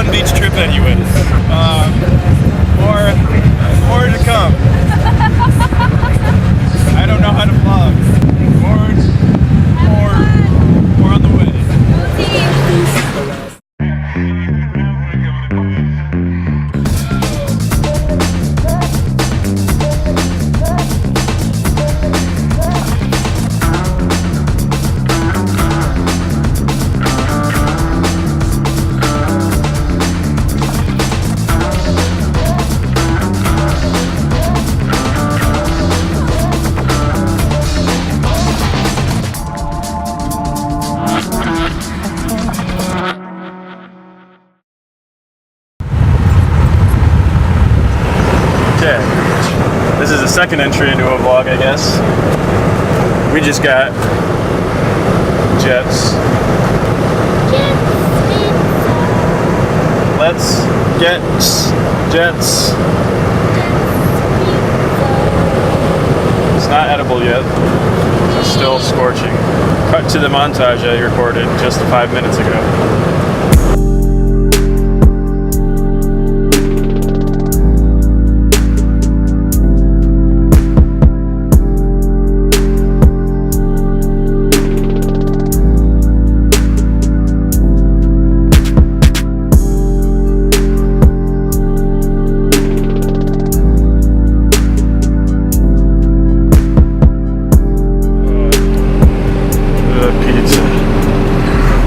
fun beach trip anyways. More to come. I don't know how to vlog. More on the way. This is the second entry into a vlog, I guess. We just got jets. Let's get jets. It's not edible yet. It's still scorching. Cut to the montage I recorded just 5 minutes ago.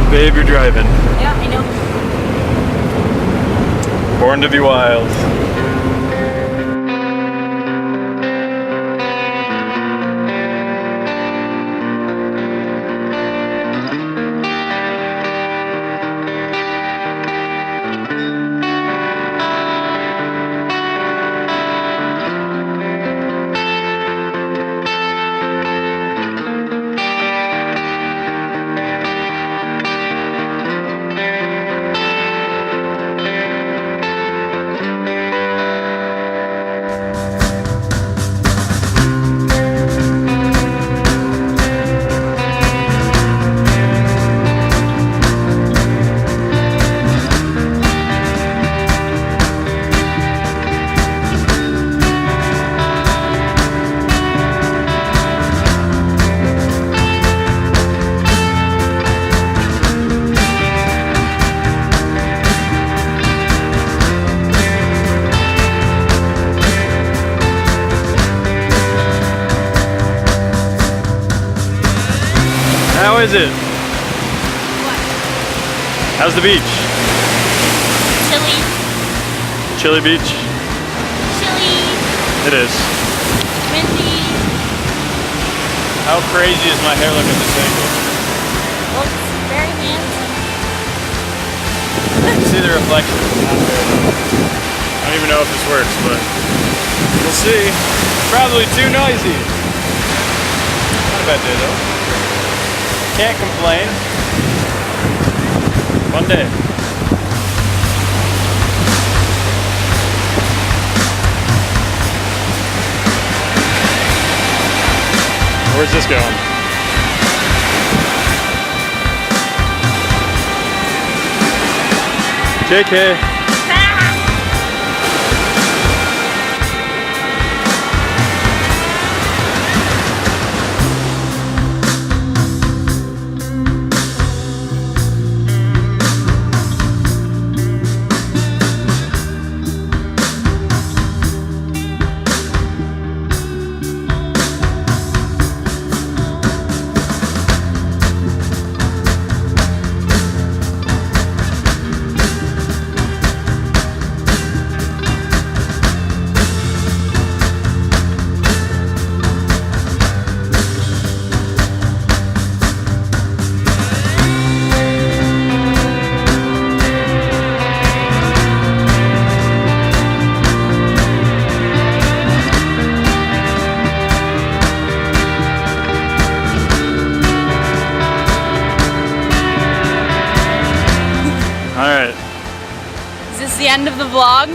Babe, you're driving. Yeah, I know. Born to be wild. How is it? What? How's the beach? Chilly. Chilly beach? Chilly. It is. Windy. How crazy is my hair looking at this angle? Looks very handsome. You can see the reflection. I don't even know if this works, but we'll see. Probably too noisy. Not a bad day though. Can't complain. One day. Where's this going? JK. Alright. Is this the end of the vlog?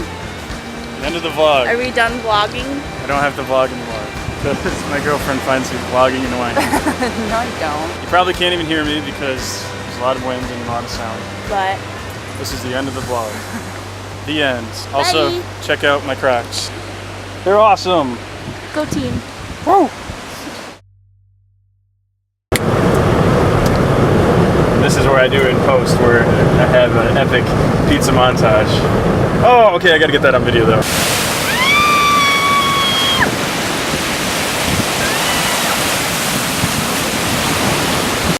End of the vlog. Are we done vlogging? I don't have to vlog anymore. Because my girlfriend finds me vlogging annoying. No, I don't. You probably can't even hear me because there's a lot of wind and a lot of sound. But This is the end of the vlog. The end. Also, Bye. check out my cracks. They're awesome. Go team. Woo! This is where I do in post, where I have an epic pizza montage. Oh, okay, I gotta get that on video though.